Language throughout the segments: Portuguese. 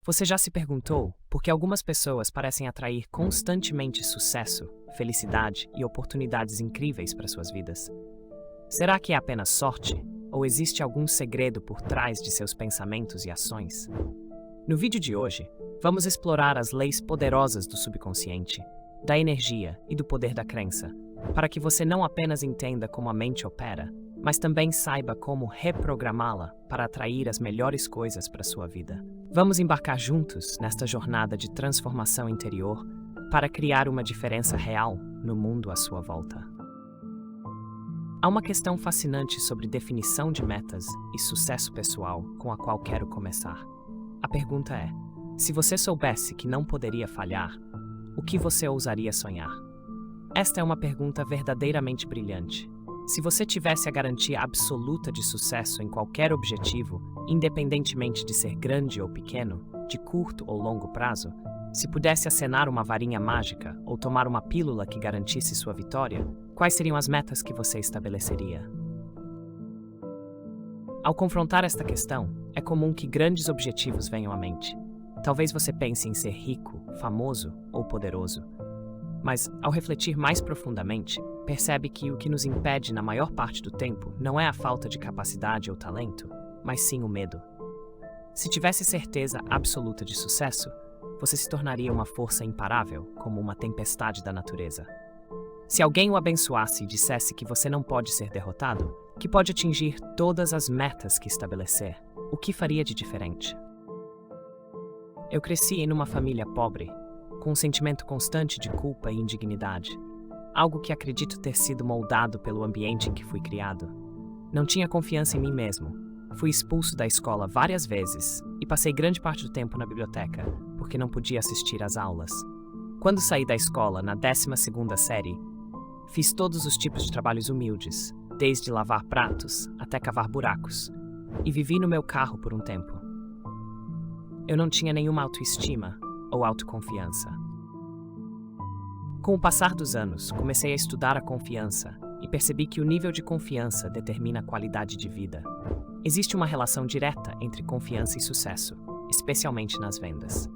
Você já se perguntou por que algumas pessoas parecem atrair constantemente sucesso, felicidade e oportunidades incríveis para suas vidas? Será que é apenas sorte? Ou existe algum segredo por trás de seus pensamentos e ações? No vídeo de hoje, vamos explorar as leis poderosas do subconsciente, da energia e do poder da crença, para que você não apenas entenda como a mente opera, mas também saiba como reprogramá-la para atrair as melhores coisas para sua vida. Vamos embarcar juntos nesta jornada de transformação interior para criar uma diferença real no mundo à sua volta. Há uma questão fascinante sobre definição de metas e sucesso pessoal com a qual quero começar. A pergunta é: se você soubesse que não poderia falhar, o que você ousaria sonhar? Esta é uma pergunta verdadeiramente brilhante. Se você tivesse a garantia absoluta de sucesso em qualquer objetivo, independentemente de ser grande ou pequeno, de curto ou longo prazo, se pudesse acenar uma varinha mágica ou tomar uma pílula que garantisse sua vitória, quais seriam as metas que você estabeleceria? Ao confrontar esta questão, é comum que grandes objetivos venham à mente. Talvez você pense em ser rico, famoso ou poderoso. Mas, ao refletir mais profundamente, percebe que o que nos impede na maior parte do tempo não é a falta de capacidade ou talento, mas sim o medo. Se tivesse certeza absoluta de sucesso, você se tornaria uma força imparável, como uma tempestade da natureza. Se alguém o abençoasse e dissesse que você não pode ser derrotado, que pode atingir todas as metas que estabelecer, o que faria de diferente? Eu cresci em uma família pobre, com um sentimento constante de culpa e indignidade, algo que acredito ter sido moldado pelo ambiente em que fui criado. Não tinha confiança em mim mesmo. Fui expulso da escola várias vezes e passei grande parte do tempo na biblioteca, porque não podia assistir às aulas. Quando saí da escola, na 12ª série, fiz todos os tipos de trabalhos humildes, desde lavar pratos até cavar buracos, e vivi no meu carro por um tempo. Eu não tinha nenhuma autoestima ou autoconfiança. Com o passar dos anos, comecei a estudar a confiança e percebi que o nível de confiança determina a qualidade de vida. Existe uma relação direta entre confiança e sucesso, especialmente nas vendas.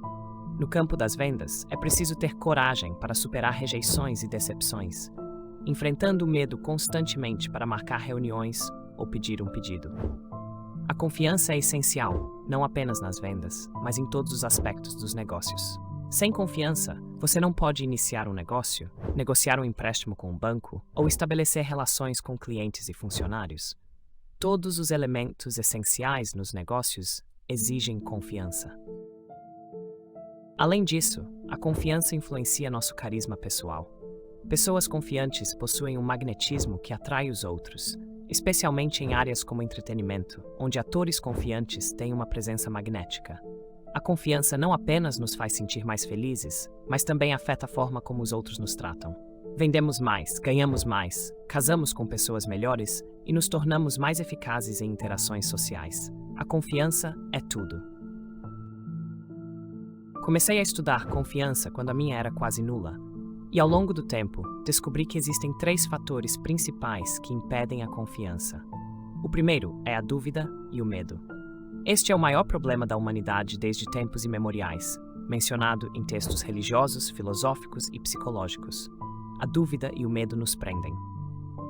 No campo das vendas, é preciso ter coragem para superar rejeições e decepções, enfrentando o medo constantemente para marcar reuniões ou pedir um pedido. A confiança é essencial, não apenas nas vendas, mas em todos os aspectos dos negócios. Sem confiança, você não pode iniciar um negócio, negociar um empréstimo com um banco ou estabelecer relações com clientes e funcionários. Todos os elementos essenciais nos negócios exigem confiança. Além disso, a confiança influencia nosso carisma pessoal. Pessoas confiantes possuem um magnetismo que atrai os outros, especialmente em áreas como entretenimento, onde atores confiantes têm uma presença magnética. A confiança não apenas nos faz sentir mais felizes, mas também afeta a forma como os outros nos tratam. Vendemos mais, ganhamos mais, casamos com pessoas melhores e nos tornamos mais eficazes em interações sociais. A confiança é tudo. Comecei a estudar confiança quando a minha era quase nula. E ao longo do tempo, descobri que existem 3 fatores principais que impedem a confiança. O primeiro é a dúvida e o medo. Este é o maior problema da humanidade desde tempos imemoriais, mencionado em textos religiosos, filosóficos e psicológicos. A dúvida e o medo nos prendem.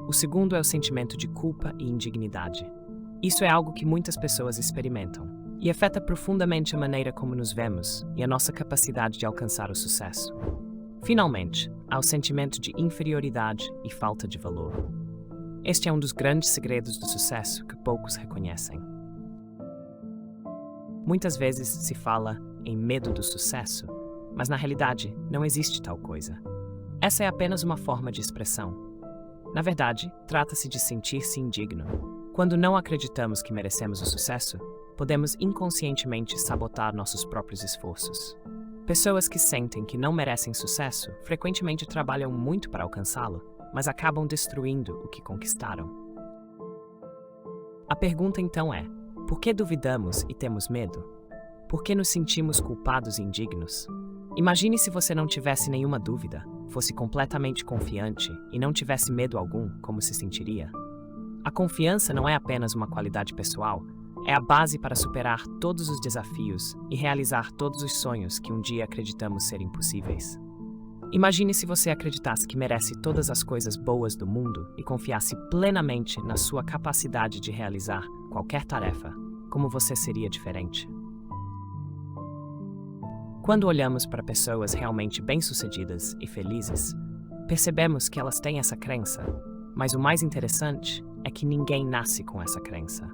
O segundo é o sentimento de culpa e indignidade. Isso é algo que muitas pessoas experimentam e afeta profundamente a maneira como nos vemos e a nossa capacidade de alcançar o sucesso. Finalmente, há o sentimento de inferioridade e falta de valor. Este é um dos grandes segredos do sucesso que poucos reconhecem. Muitas vezes se fala em medo do sucesso, mas na realidade não existe tal coisa. Essa é apenas uma forma de expressão. Na verdade, trata-se de sentir-se indigno. Quando não acreditamos que merecemos o sucesso, podemos inconscientemente sabotar nossos próprios esforços. Pessoas que sentem que não merecem sucesso frequentemente trabalham muito para alcançá-lo, mas acabam destruindo o que conquistaram. A pergunta então é: por que duvidamos e temos medo? Por que nos sentimos culpados e indignos? Imagine se você não tivesse nenhuma dúvida, fosse completamente confiante e não tivesse medo algum, como se sentiria? A confiança não é apenas uma qualidade pessoal, é a base para superar todos os desafios e realizar todos os sonhos que um dia acreditamos ser impossíveis. Imagine se você acreditasse que merece todas as coisas boas do mundo e confiasse plenamente na sua capacidade de realizar qualquer tarefa. Como você seria diferente? Quando olhamos para pessoas realmente bem-sucedidas e felizes, percebemos que elas têm essa crença, mas o mais interessante é que ninguém nasce com essa crença.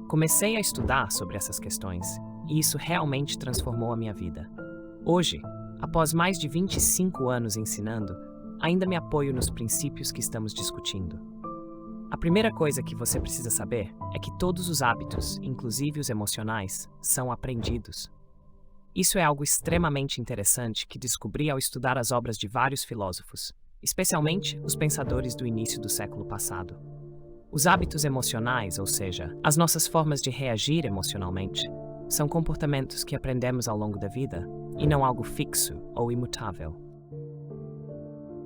Comecei a estudar sobre essas questões e isso realmente transformou a minha vida. Hoje, após mais de 25 anos ensinando, ainda me apoio nos princípios que estamos discutindo. A primeira coisa que você precisa saber é que todos os hábitos, inclusive os emocionais, são aprendidos. Isso é algo extremamente interessante que descobri ao estudar as obras de vários filósofos, especialmente os pensadores do início do século passado. Os hábitos emocionais, ou seja, as nossas formas de reagir emocionalmente, são comportamentos que aprendemos ao longo da vida e não algo fixo ou imutável.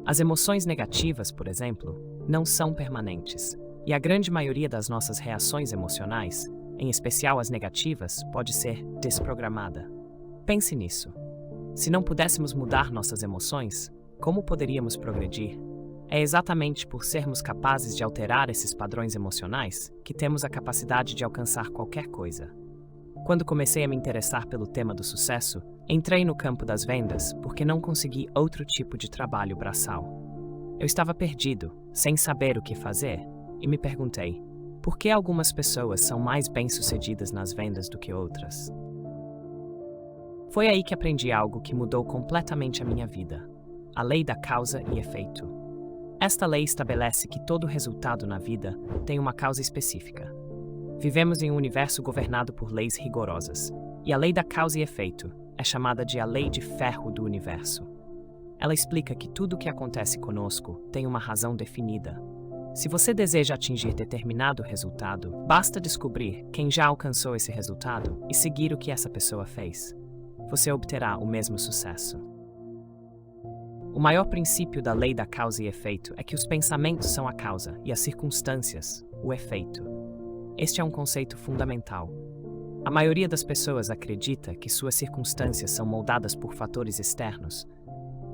As emoções negativas, por exemplo, não são permanentes, e a grande maioria das nossas reações emocionais, em especial as negativas, pode ser desprogramada. Pense nisso. Se não pudéssemos mudar nossas emoções, como poderíamos progredir? É exatamente por sermos capazes de alterar esses padrões emocionais que temos a capacidade de alcançar qualquer coisa. Quando comecei a me interessar pelo tema do sucesso, entrei no campo das vendas porque não consegui outro tipo de trabalho braçal. Eu estava perdido, sem saber o que fazer, e me perguntei, por que algumas pessoas são mais bem-sucedidas nas vendas do que outras? Foi aí que aprendi algo que mudou completamente a minha vida: a lei da causa e efeito. Esta lei estabelece que todo resultado na vida tem uma causa específica. Vivemos em um universo governado por leis rigorosas, e a lei da causa e efeito é chamada de a lei de ferro do universo. Ela explica que tudo o que acontece conosco tem uma razão definida. Se você deseja atingir determinado resultado, basta descobrir quem já alcançou esse resultado e seguir o que essa pessoa fez. Você obterá o mesmo sucesso. O maior princípio da lei da causa e efeito é que os pensamentos são a causa e as circunstâncias, o efeito. Este é um conceito fundamental. A maioria das pessoas acredita que suas circunstâncias são moldadas por fatores externos,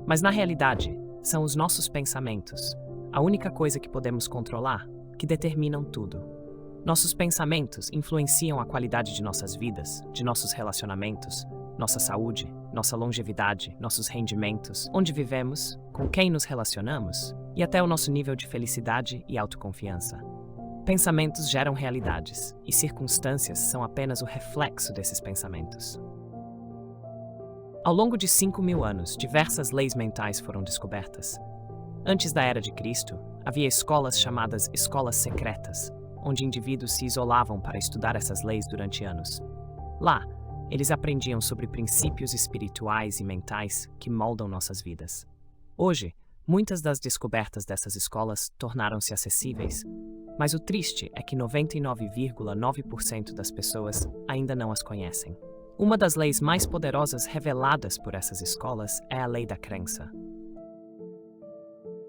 mas na realidade, são os nossos pensamentos, a única coisa que podemos controlar, que determinam tudo. Nossos pensamentos influenciam a qualidade de nossas vidas, de nossos relacionamentos, nossa saúde, nossa longevidade, nossos rendimentos, onde vivemos, com quem nos relacionamos e até o nosso nível de felicidade e autoconfiança. Pensamentos geram realidades, e circunstâncias são apenas o reflexo desses pensamentos. Ao longo de 5.000 anos, diversas leis mentais foram descobertas. Antes da Era de Cristo, havia escolas chamadas escolas secretas, onde indivíduos se isolavam para estudar essas leis durante anos. Lá, eles aprendiam sobre princípios espirituais e mentais que moldam nossas vidas. Hoje, muitas das descobertas dessas escolas tornaram-se acessíveis, mas o triste é que 99,9% das pessoas ainda não as conhecem. Uma das leis mais poderosas reveladas por essas escolas é a lei da crença.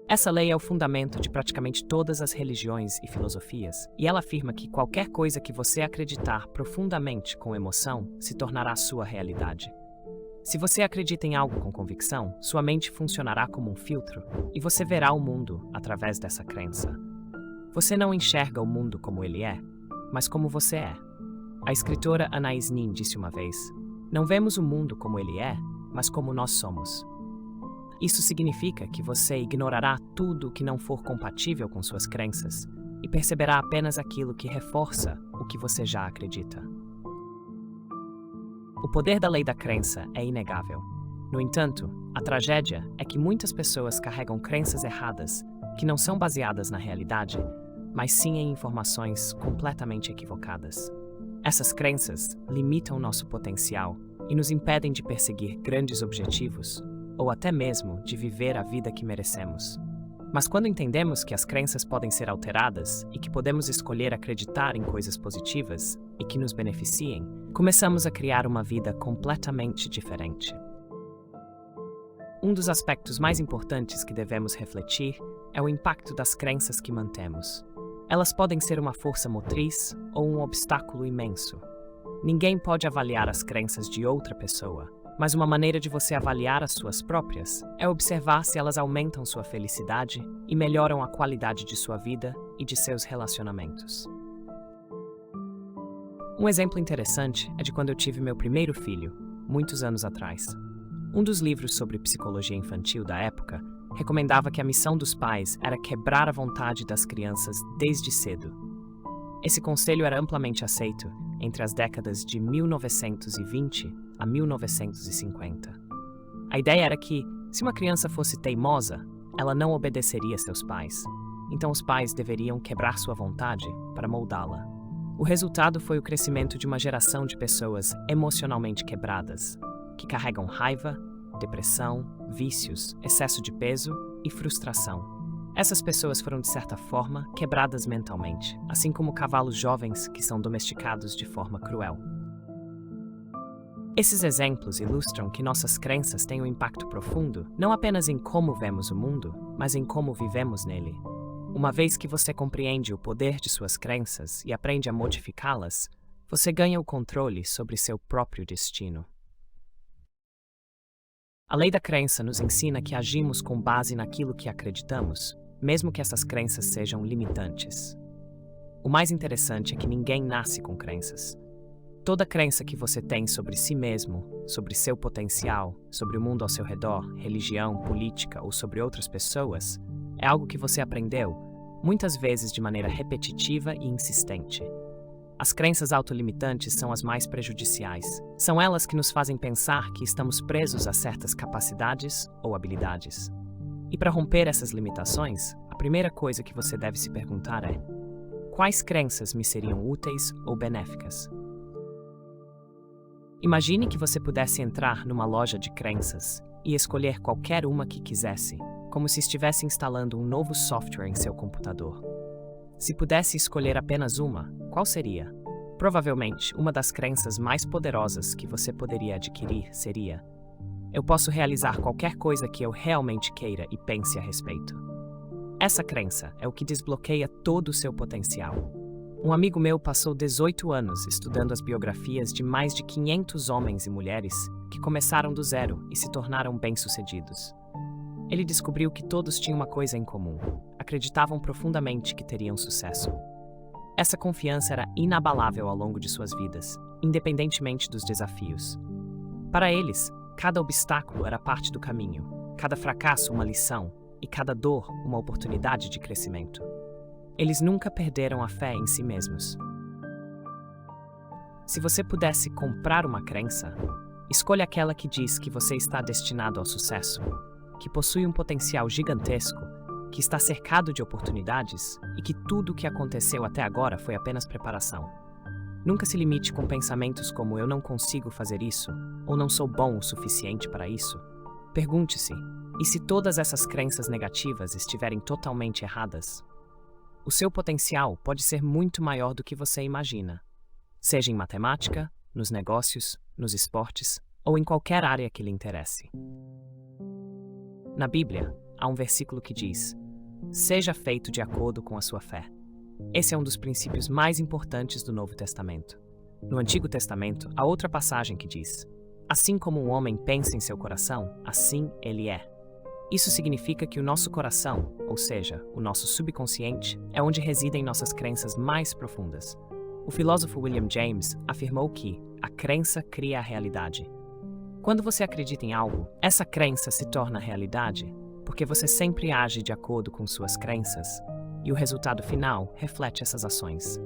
Essa lei é o fundamento de praticamente todas as religiões e filosofias, e ela afirma que qualquer coisa que você acreditar profundamente com emoção se tornará sua realidade. Se você acredita em algo com convicção, sua mente funcionará como um filtro e você verá o mundo através dessa crença. Você não enxerga o mundo como ele é, mas como você é. A escritora Anais Nin disse uma vez: "Não vemos o mundo como ele é, mas como nós somos." Isso significa que você ignorará tudo que não for compatível com suas crenças e perceberá apenas aquilo que reforça o que você já acredita. O poder da lei da crença é inegável. No entanto, a tragédia é que muitas pessoas carregam crenças erradas que não são baseadas na realidade, mas sim em informações completamente equivocadas. Essas crenças limitam nosso potencial e nos impedem de perseguir grandes objetivos, ou até mesmo de viver a vida que merecemos. Mas quando entendemos que as crenças podem ser alteradas e que podemos escolher acreditar em coisas positivas e que nos beneficiem, começamos a criar uma vida completamente diferente. Um dos aspectos mais importantes que devemos refletir é o impacto das crenças que mantemos. Elas podem ser uma força motriz ou um obstáculo imenso. Ninguém pode avaliar as crenças de outra pessoa, mas uma maneira de você avaliar as suas próprias é observar se elas aumentam sua felicidade e melhoram a qualidade de sua vida e de seus relacionamentos. Um exemplo interessante é de quando eu tive meu primeiro filho, muitos anos atrás. Um dos livros sobre psicologia infantil da época recomendava que a missão dos pais era quebrar a vontade das crianças desde cedo. Esse conselho era amplamente aceito entre as décadas de 1920 a 1950. A ideia era que, se uma criança fosse teimosa, ela não obedeceria seus pais. Então os pais deveriam quebrar sua vontade para moldá-la. O resultado foi o crescimento de uma geração de pessoas emocionalmente quebradas, que carregam raiva, depressão, vícios, excesso de peso e frustração. Essas pessoas foram, de certa forma, quebradas mentalmente, assim como cavalos jovens que são domesticados de forma cruel. Esses exemplos ilustram que nossas crenças têm um impacto profundo, não apenas em como vemos o mundo, mas em como vivemos nele. Uma vez que você compreende o poder de suas crenças e aprende a modificá-las, você ganha o controle sobre seu próprio destino. A lei da crença nos ensina que agimos com base naquilo que acreditamos, mesmo que essas crenças sejam limitantes. O mais interessante é que ninguém nasce com crenças. Toda crença que você tem sobre si mesmo, sobre seu potencial, sobre o mundo ao seu redor, religião, política ou sobre outras pessoas, é algo que você aprendeu, muitas vezes de maneira repetitiva e insistente. As crenças autolimitantes são as mais prejudiciais. São elas que nos fazem pensar que estamos presos a certas capacidades ou habilidades. E para romper essas limitações, a primeira coisa que você deve se perguntar é: quais crenças me seriam úteis ou benéficas? Imagine que você pudesse entrar numa loja de crenças e escolher qualquer uma que quisesse, como se estivesse instalando um novo software em seu computador. Se pudesse escolher apenas uma, qual seria? Provavelmente, uma das crenças mais poderosas que você poderia adquirir seria: eu posso realizar qualquer coisa que eu realmente queira e pense a respeito. Essa crença é o que desbloqueia todo o seu potencial. Um amigo meu passou 18 anos estudando as biografias de mais de 500 homens e mulheres que começaram do zero e se tornaram bem-sucedidos. Ele descobriu que todos tinham uma coisa em comum: acreditavam profundamente que teriam sucesso. Essa confiança era inabalável ao longo de suas vidas, independentemente dos desafios. Para eles, cada obstáculo era parte do caminho, cada fracasso uma lição e cada dor uma oportunidade de crescimento. Eles nunca perderam a fé em si mesmos. Se você pudesse comprar uma crença, escolha aquela que diz que você está destinado ao sucesso, que possui um potencial gigantesco, que está cercado de oportunidades e que tudo o que aconteceu até agora foi apenas preparação. Nunca se limite com pensamentos como "eu não consigo fazer isso" ou "não sou bom o suficiente para isso". Pergunte-se: e se todas essas crenças negativas estiverem totalmente erradas? O seu potencial pode ser muito maior do que você imagina, seja em matemática, nos negócios, nos esportes ou em qualquer área que lhe interesse. Na Bíblia, há um versículo que diz: seja feito de acordo com a sua fé. Esse é um dos princípios mais importantes do Novo Testamento. No Antigo Testamento, há outra passagem que diz: assim como um homem pensa em seu coração, assim ele é. Isso significa que o nosso coração, ou seja, o nosso subconsciente, é onde residem nossas crenças mais profundas. O filósofo William James afirmou que a crença cria a realidade. Quando você acredita em algo, essa crença se torna realidade, porque você sempre age de acordo com suas crenças, e o resultado final reflete essas ações.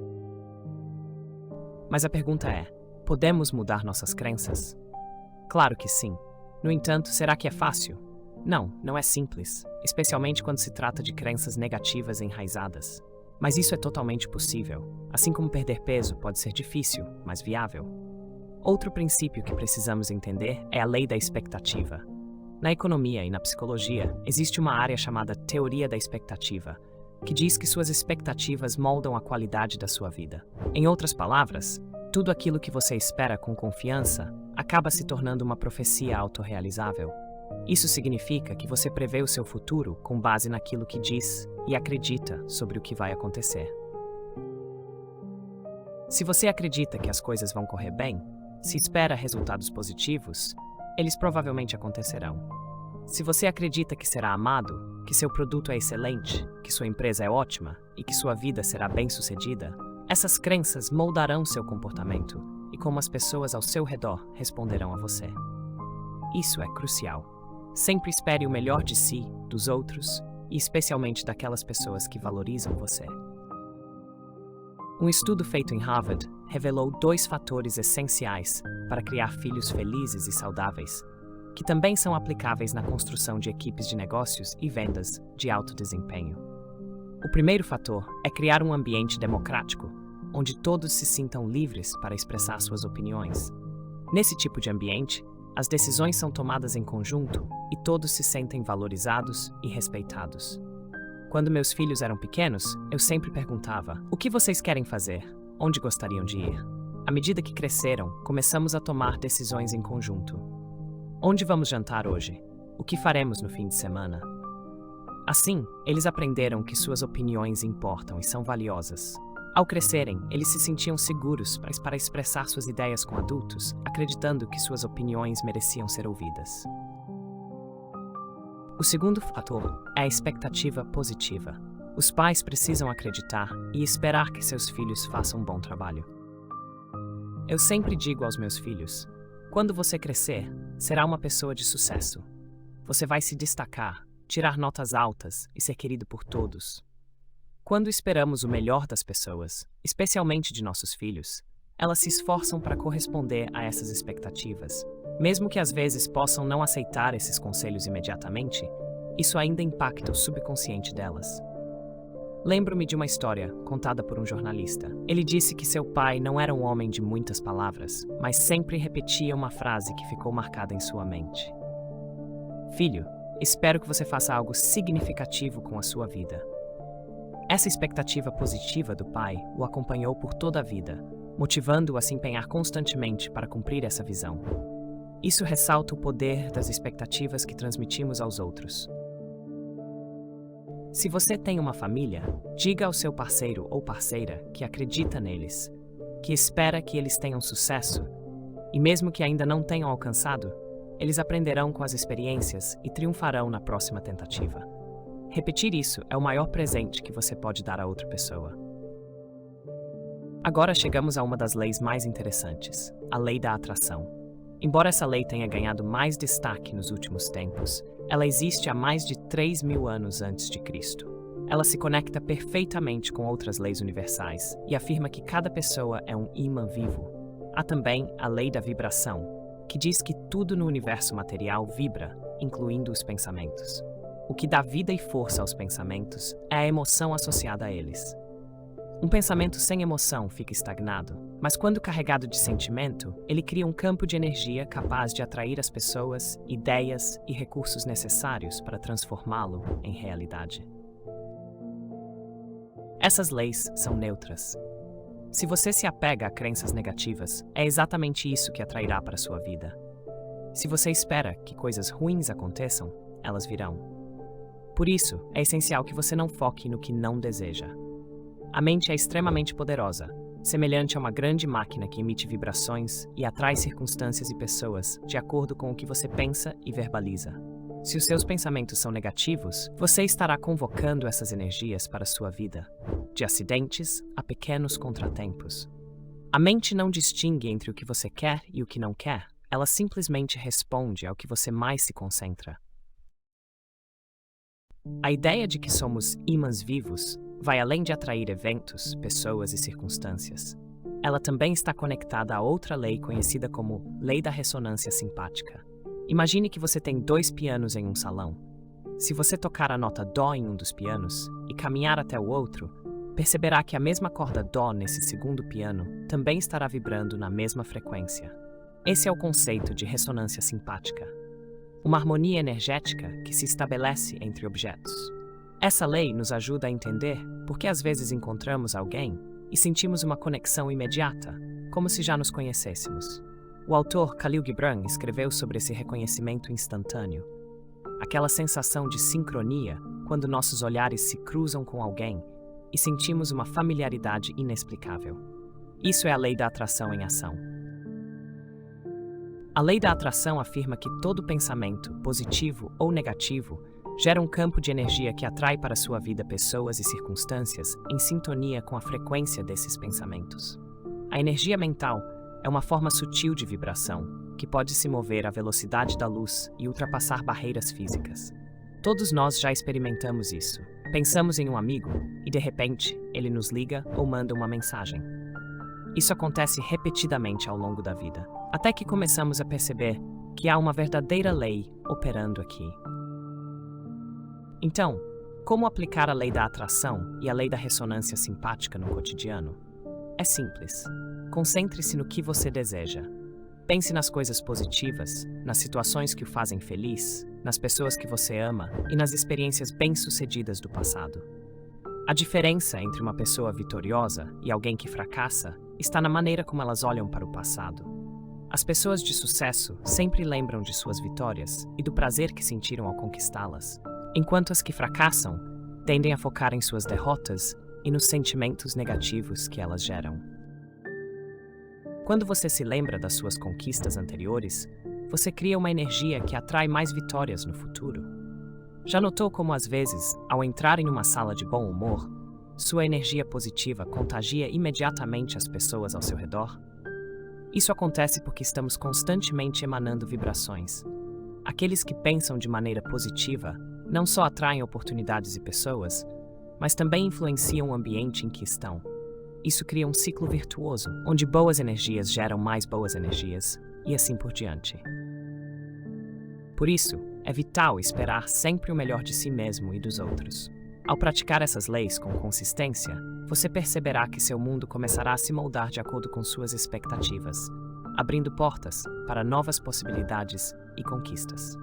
Mas a pergunta é: podemos mudar nossas crenças? Claro que sim. No entanto, será que é fácil? Não, não é simples, especialmente quando se trata de crenças negativas enraizadas. Mas isso é totalmente possível. Assim como perder peso pode ser difícil, mas viável. Outro princípio que precisamos entender é a lei da expectativa. Na economia e na psicologia, existe uma área chamada teoria da expectativa, que diz que suas expectativas moldam a qualidade da sua vida. Em outras palavras, tudo aquilo que você espera com confiança acaba se tornando uma profecia autorrealizável. Isso significa que você prevê o seu futuro com base naquilo que diz e acredita sobre o que vai acontecer. Se você acredita que as coisas vão correr bem, se espera resultados positivos, eles provavelmente acontecerão. Se você acredita que será amado, que seu produto é excelente, que sua empresa é ótima e que sua vida será bem-sucedida, essas crenças moldarão seu comportamento e como as pessoas ao seu redor responderão a você. Isso é crucial. Sempre espere o melhor de si, dos outros e especialmente daquelas pessoas que valorizam você. Um estudo feito em Harvard revelou 2 fatores essenciais para criar filhos felizes e saudáveis, que também são aplicáveis na construção de equipes de negócios e vendas de alto desempenho. O primeiro fator é criar um ambiente democrático, onde todos se sintam livres para expressar suas opiniões. Nesse tipo de ambiente, as decisões são tomadas em conjunto e todos se sentem valorizados e respeitados. Quando meus filhos eram pequenos, eu sempre perguntava: o que vocês querem fazer? Onde gostariam de ir? À medida que cresceram, começamos a tomar decisões em conjunto. Onde vamos jantar hoje? O que faremos no fim de semana? Assim, eles aprenderam que suas opiniões importam e são valiosas. Ao crescerem, eles se sentiam seguros para expressar suas ideias com adultos, acreditando que suas opiniões mereciam ser ouvidas. O segundo fator é a expectativa positiva. Os pais precisam acreditar e esperar que seus filhos façam um bom trabalho. Eu sempre digo aos meus filhos: quando você crescer, será uma pessoa de sucesso. Você vai se destacar, tirar notas altas e ser querido por todos. Quando esperamos o melhor das pessoas, especialmente de nossos filhos, elas se esforçam para corresponder a essas expectativas. Mesmo que às vezes possam não aceitar esses conselhos imediatamente, isso ainda impacta o subconsciente delas. Lembro-me de uma história contada por um jornalista. Ele disse que seu pai não era um homem de muitas palavras, mas sempre repetia uma frase que ficou marcada em sua mente: "Filho, espero que você faça algo significativo com a sua vida." Essa expectativa positiva do pai o acompanhou por toda a vida, motivando-o a se empenhar constantemente para cumprir essa visão. Isso ressalta o poder das expectativas que transmitimos aos outros. Se você tem uma família, diga ao seu parceiro ou parceira que acredita neles, que espera que eles tenham sucesso, e mesmo que ainda não tenham alcançado, eles aprenderão com as experiências e triunfarão na próxima tentativa. Repetir isso é o maior presente que você pode dar a outra pessoa. Agora chegamos a uma das leis mais interessantes, a lei da atração. Embora essa lei tenha ganhado mais destaque nos últimos tempos, ela existe há mais de 3.000 anos antes de Cristo. Ela se conecta perfeitamente com outras leis universais e afirma que cada pessoa é um ímã vivo. Há também a lei da vibração, que diz que tudo no universo material vibra, incluindo os pensamentos. O que dá vida e força aos pensamentos é a emoção associada a eles. Um pensamento sem emoção fica estagnado, mas quando carregado de sentimento, ele cria um campo de energia capaz de atrair as pessoas, ideias e recursos necessários para transformá-lo em realidade. Essas leis são neutras. Se você se apega a crenças negativas, é exatamente isso que atrairá para a sua vida. Se você espera que coisas ruins aconteçam, elas virão. Por isso, é essencial que você não foque no que não deseja. A mente é extremamente poderosa, semelhante a uma grande máquina que emite vibrações e atrai circunstâncias e pessoas de acordo com o que você pensa e verbaliza. Se os seus pensamentos são negativos, você estará convocando essas energias para a sua vida, de acidentes a pequenos contratempos. A mente não distingue entre o que você quer e o que não quer, ela simplesmente responde ao que você mais se concentra. A ideia de que somos ímãs vivos vai além de atrair eventos, pessoas e circunstâncias. Ela também está conectada a outra lei conhecida como Lei da Ressonância Simpática. Imagine que você tem 2 pianos em um salão. Se você tocar a nota Dó em um dos pianos e caminhar até o outro, perceberá que a mesma corda Dó nesse segundo piano também estará vibrando na mesma frequência. Esse é o conceito de ressonância simpática. Uma harmonia energética que se estabelece entre objetos. Essa lei nos ajuda a entender por que às vezes encontramos alguém e sentimos uma conexão imediata, como se já nos conhecêssemos. O autor Khalil Gibran escreveu sobre esse reconhecimento instantâneo, aquela sensação de sincronia quando nossos olhares se cruzam com alguém e sentimos uma familiaridade inexplicável. Isso é a lei da atração em ação. A lei da atração afirma que todo pensamento, positivo ou negativo, gera um campo de energia que atrai para sua vida pessoas e circunstâncias em sintonia com a frequência desses pensamentos. A energia mental é uma forma sutil de vibração que pode se mover à velocidade da luz e ultrapassar barreiras físicas. Todos nós já experimentamos isso. Pensamos em um amigo e, de repente, ele nos liga ou manda uma mensagem. Isso acontece repetidamente ao longo da vida, até que começamos a perceber que há uma verdadeira lei operando aqui. Então, como aplicar a lei da atração e a lei da ressonância simpática no cotidiano? É simples. Concentre-se no que você deseja. Pense nas coisas positivas, nas situações que o fazem feliz, nas pessoas que você ama e nas experiências bem-sucedidas do passado. A diferença entre uma pessoa vitoriosa e alguém que fracassa está na maneira como elas olham para o passado. As pessoas de sucesso sempre lembram de suas vitórias e do prazer que sentiram ao conquistá-las, enquanto as que fracassam tendem a focar em suas derrotas e nos sentimentos negativos que elas geram. Quando você se lembra das suas conquistas anteriores, você cria uma energia que atrai mais vitórias no futuro. Já notou como, às vezes, ao entrar em uma sala de bom humor, sua energia positiva contagia imediatamente as pessoas ao seu redor? Isso acontece porque estamos constantemente emanando vibrações. Aqueles que pensam de maneira positiva não só atraem oportunidades e pessoas, mas também influenciam o ambiente em que estão. Isso cria um ciclo virtuoso, onde boas energias geram mais boas energias, e assim por diante. Por isso, é vital esperar sempre o melhor de si mesmo e dos outros. Ao praticar essas leis com consistência, você perceberá que seu mundo começará a se moldar de acordo com suas expectativas, abrindo portas para novas possibilidades e conquistas.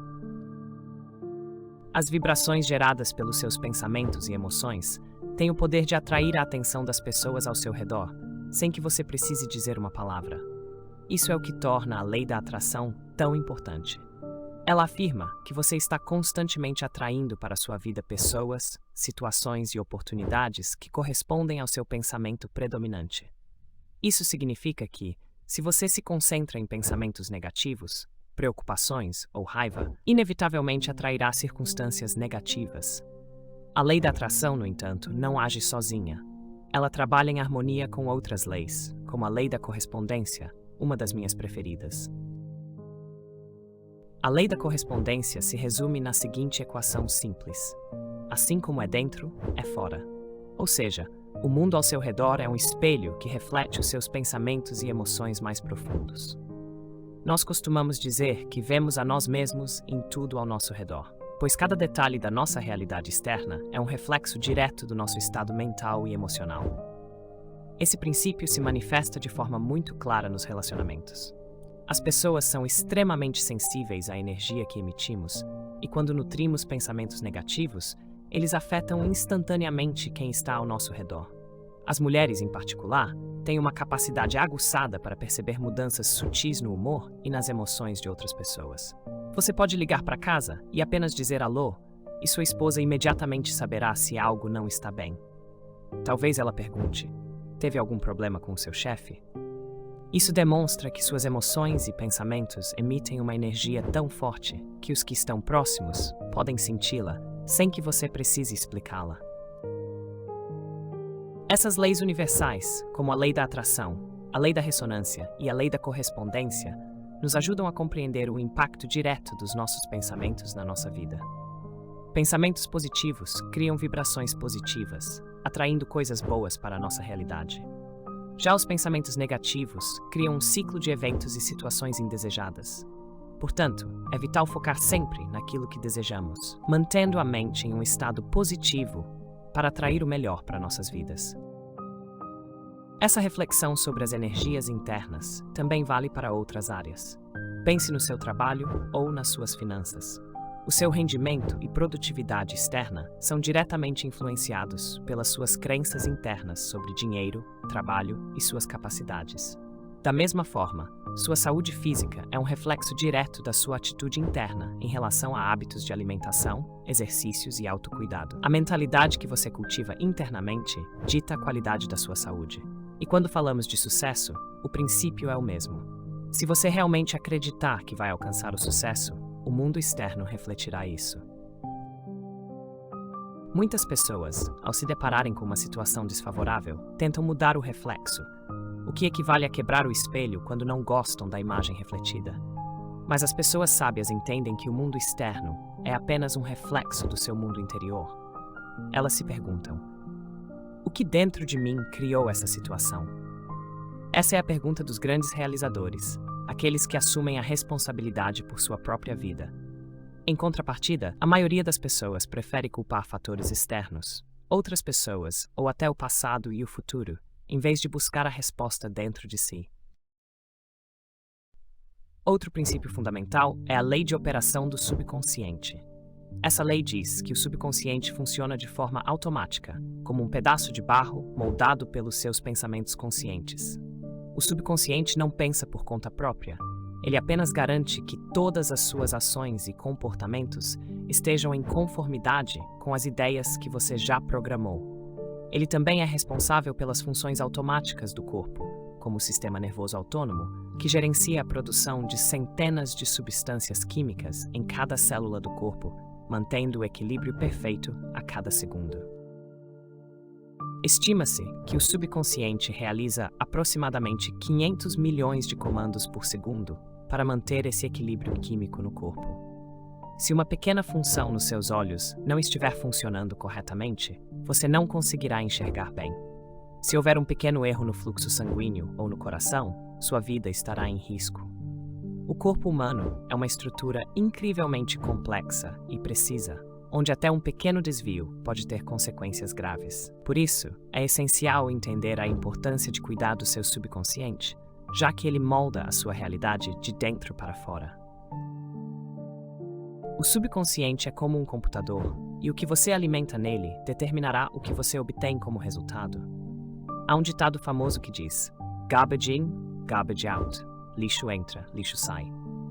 As vibrações geradas pelos seus pensamentos e emoções têm o poder de atrair a atenção das pessoas ao seu redor, sem que você precise dizer uma palavra. Isso é o que torna a lei da atração tão importante. Ela afirma que você está constantemente atraindo para sua vida pessoas, situações e oportunidades que correspondem ao seu pensamento predominante. Isso significa que, se você se concentra em pensamentos negativos, preocupações ou raiva, inevitavelmente atrairá circunstâncias negativas. A lei da atração, no entanto, não age sozinha. Ela trabalha em harmonia com outras leis, como a lei da correspondência, uma das minhas preferidas. A lei da correspondência se resume na seguinte equação simples: assim como é dentro, é fora. Ou seja, o mundo ao seu redor é um espelho que reflete os seus pensamentos e emoções mais profundos. Nós costumamos dizer que vemos a nós mesmos em tudo ao nosso redor, pois cada detalhe da nossa realidade externa é um reflexo direto do nosso estado mental e emocional. Esse princípio se manifesta de forma muito clara nos relacionamentos. As pessoas são extremamente sensíveis à energia que emitimos, e quando nutrimos pensamentos negativos, eles afetam instantaneamente quem está ao nosso redor. As mulheres, em particular, têm uma capacidade aguçada para perceber mudanças sutis no humor e nas emoções de outras pessoas. Você pode ligar para casa e apenas dizer alô, e sua esposa imediatamente saberá se algo não está bem. Talvez ela pergunte: teve algum problema com o seu chefe? Isso demonstra que suas emoções e pensamentos emitem uma energia tão forte que os que estão próximos podem senti-la sem que você precise explicá-la. Essas leis universais, como a lei da atração, a lei da ressonância e a lei da correspondência, nos ajudam a compreender o impacto direto dos nossos pensamentos na nossa vida. Pensamentos positivos criam vibrações positivas, atraindo coisas boas para a nossa realidade. Já os pensamentos negativos criam um ciclo de eventos e situações indesejadas. Portanto, é vital focar sempre naquilo que desejamos, mantendo a mente em um estado positivo para atrair o melhor para nossas vidas. Essa reflexão sobre as energias internas também vale para outras áreas. Pense no seu trabalho ou nas suas finanças. O seu rendimento e produtividade externa são diretamente influenciados pelas suas crenças internas sobre dinheiro, trabalho e suas capacidades. Da mesma forma, sua saúde física é um reflexo direto da sua atitude interna em relação a hábitos de alimentação, exercícios e autocuidado. A mentalidade que você cultiva internamente dita a qualidade da sua saúde. E quando falamos de sucesso, o princípio é o mesmo. Se você realmente acreditar que vai alcançar o sucesso, o mundo externo refletirá isso. Muitas pessoas, ao se depararem com uma situação desfavorável, tentam mudar o reflexo, o que equivale a quebrar o espelho quando não gostam da imagem refletida. Mas as pessoas sábias entendem que o mundo externo é apenas um reflexo do seu mundo interior. Elas se perguntam: o que dentro de mim criou essa situação? Essa é a pergunta dos grandes realizadores, aqueles que assumem a responsabilidade por sua própria vida. Em contrapartida, a maioria das pessoas prefere culpar fatores externos, outras pessoas ou até o passado e o futuro, em vez de buscar a resposta dentro de si. Outro princípio fundamental é a lei de operação do subconsciente. Essa lei diz que o subconsciente funciona de forma automática, como um pedaço de barro moldado pelos seus pensamentos conscientes. O subconsciente não pensa por conta própria. Ele apenas garante que todas as suas ações e comportamentos estejam em conformidade com as ideias que você já programou. Ele também é responsável pelas funções automáticas do corpo, como o sistema nervoso autônomo, que gerencia a produção de centenas de substâncias químicas em cada célula do corpo, mantendo o equilíbrio perfeito a cada segundo. Estima-se que o subconsciente realiza aproximadamente 500 milhões de comandos por segundo para manter esse equilíbrio químico no corpo. Se uma pequena função nos seus olhos não estiver funcionando corretamente, você não conseguirá enxergar bem. Se houver um pequeno erro no fluxo sanguíneo ou no coração, sua vida estará em risco. O corpo humano é uma estrutura incrivelmente complexa e precisa, onde até um pequeno desvio pode ter consequências graves. Por isso, é essencial entender a importância de cuidar do seu subconsciente, já que ele molda a sua realidade de dentro para fora. O subconsciente é como um computador, e o que você alimenta nele determinará o que você obtém como resultado. Há um ditado famoso que diz: garbage in, garbage out. Lixo entra, lixo sai.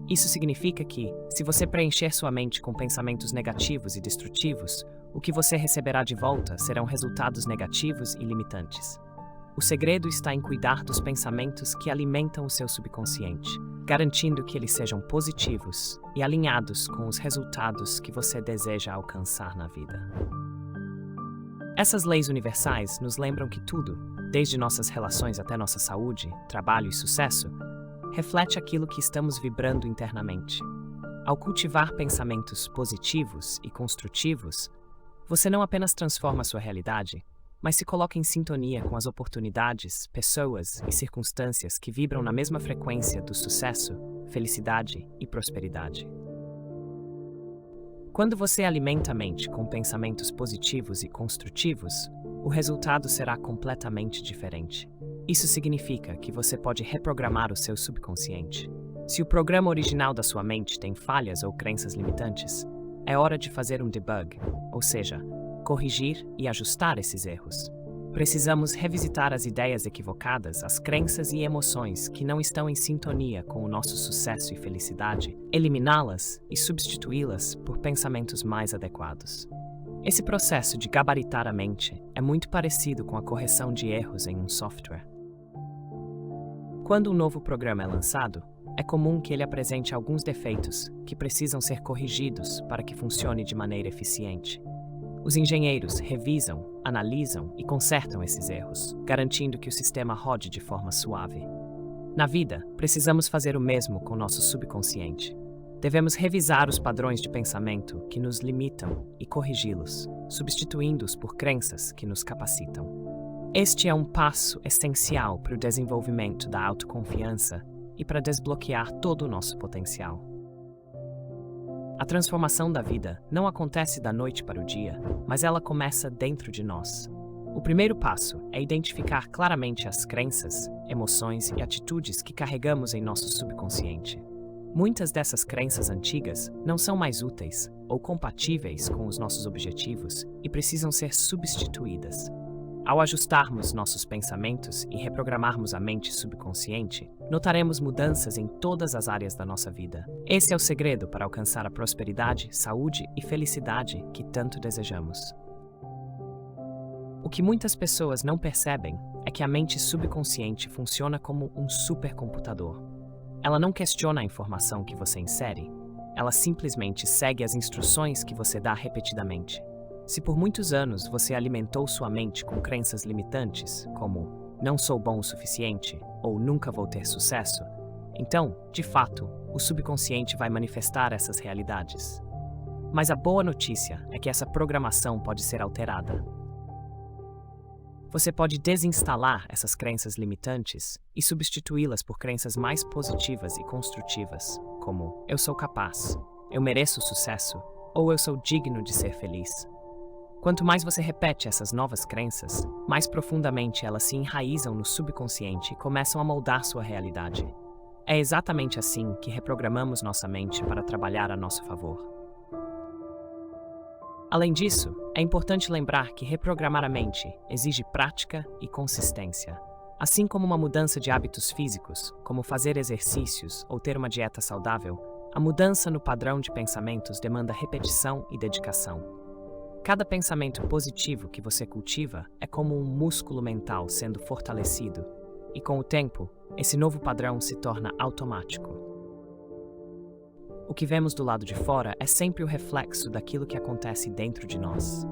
Isso significa que, se você preencher sua mente com pensamentos negativos e destrutivos, o que você receberá de volta serão resultados negativos e limitantes. O segredo está em cuidar dos pensamentos que alimentam o seu subconsciente, garantindo que eles sejam positivos e alinhados com os resultados que você deseja alcançar na vida. Essas leis universais nos lembram que tudo, desde nossas relações até nossa saúde, trabalho e sucesso, reflete aquilo que estamos vibrando internamente. Ao cultivar pensamentos positivos e construtivos, você não apenas transforma sua realidade, mas se coloca em sintonia com as oportunidades, pessoas e circunstâncias que vibram na mesma frequência do sucesso, felicidade e prosperidade. Quando você alimenta a mente com pensamentos positivos e construtivos, o resultado será completamente diferente. Isso significa que você pode reprogramar o seu subconsciente. Se o programa original da sua mente tem falhas ou crenças limitantes, é hora de fazer um debug, ou seja, corrigir e ajustar esses erros. Precisamos revisitar as ideias equivocadas, as crenças e emoções que não estão em sintonia com o nosso sucesso e felicidade, eliminá-las e substituí-las por pensamentos mais adequados. Esse processo de gabaritar a mente é muito parecido com a correção de erros em um software. Quando um novo programa é lançado, é comum que ele apresente alguns defeitos que precisam ser corrigidos para que funcione de maneira eficiente. Os engenheiros revisam, analisam e consertam esses erros, garantindo que o sistema rode de forma suave. Na vida, precisamos fazer o mesmo com nosso subconsciente. Devemos revisar os padrões de pensamento que nos limitam e corrigi-los, substituindo-os por crenças que nos capacitam. Este é um passo essencial para o desenvolvimento da autoconfiança e para desbloquear todo o nosso potencial. A transformação da vida não acontece da noite para o dia, mas ela começa dentro de nós. O primeiro passo é identificar claramente as crenças, emoções e atitudes que carregamos em nosso subconsciente. Muitas dessas crenças antigas não são mais úteis ou compatíveis com os nossos objetivos e precisam ser substituídas. Ao ajustarmos nossos pensamentos e reprogramarmos a mente subconsciente, notaremos mudanças em todas as áreas da nossa vida. Esse é o segredo para alcançar a prosperidade, saúde e felicidade que tanto desejamos. O que muitas pessoas não percebem é que a mente subconsciente funciona como um supercomputador. Ela não questiona a informação que você insere, ela simplesmente segue as instruções que você dá repetidamente. Se por muitos anos você alimentou sua mente com crenças limitantes, como não sou bom o suficiente ou nunca vou ter sucesso, então, de fato, o subconsciente vai manifestar essas realidades. Mas a boa notícia é que essa programação pode ser alterada. Você pode desinstalar essas crenças limitantes e substituí-las por crenças mais positivas e construtivas, como eu sou capaz, eu mereço sucesso ou eu sou digno de ser feliz. Quanto mais você repete essas novas crenças, mais profundamente elas se enraizam no subconsciente e começam a moldar sua realidade. É exatamente assim que reprogramamos nossa mente para trabalhar a nosso favor. Além disso, é importante lembrar que reprogramar a mente exige prática e consistência. Assim como uma mudança de hábitos físicos, como fazer exercícios ou ter uma dieta saudável, a mudança no padrão de pensamentos demanda repetição e dedicação. Cada pensamento positivo que você cultiva é como um músculo mental sendo fortalecido, e com o tempo, esse novo padrão se torna automático. O que vemos do lado de fora é sempre o reflexo daquilo que acontece dentro de nós.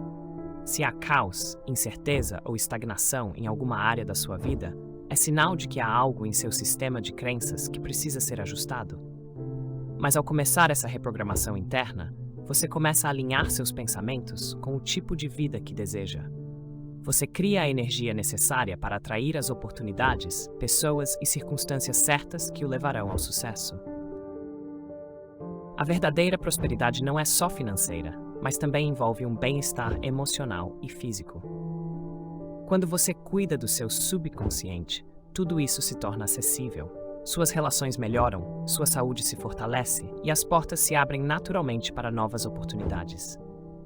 Se há caos, incerteza ou estagnação em alguma área da sua vida, é sinal de que há algo em seu sistema de crenças que precisa ser ajustado. Mas ao começar essa reprogramação interna, você começa a alinhar seus pensamentos com o tipo de vida que deseja. Você cria a energia necessária para atrair as oportunidades, pessoas e circunstâncias certas que o levarão ao sucesso. A verdadeira prosperidade não é só financeira, mas também envolve um bem-estar emocional e físico. Quando você cuida do seu subconsciente, tudo isso se torna acessível. Suas relações melhoram, sua saúde se fortalece e as portas se abrem naturalmente para novas oportunidades.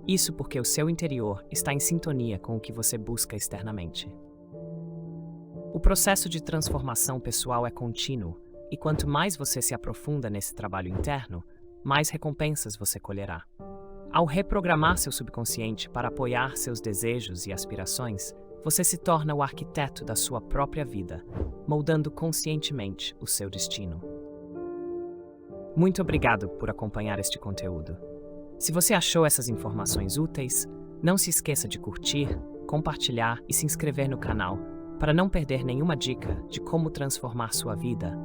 Isso porque o seu interior está em sintonia com o que você busca externamente. O processo de transformação pessoal é contínuo, e quanto mais você se aprofunda nesse trabalho interno, mais recompensas você colherá. Ao reprogramar seu subconsciente para apoiar seus desejos e aspirações, você se torna o arquiteto da sua própria vida, moldando conscientemente o seu destino. Muito obrigado por acompanhar este conteúdo. Se você achou essas informações úteis, não se esqueça de curtir, compartilhar e se inscrever no canal para não perder nenhuma dica de como transformar sua vida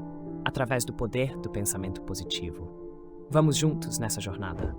através do poder do pensamento positivo. Vamos juntos nessa jornada.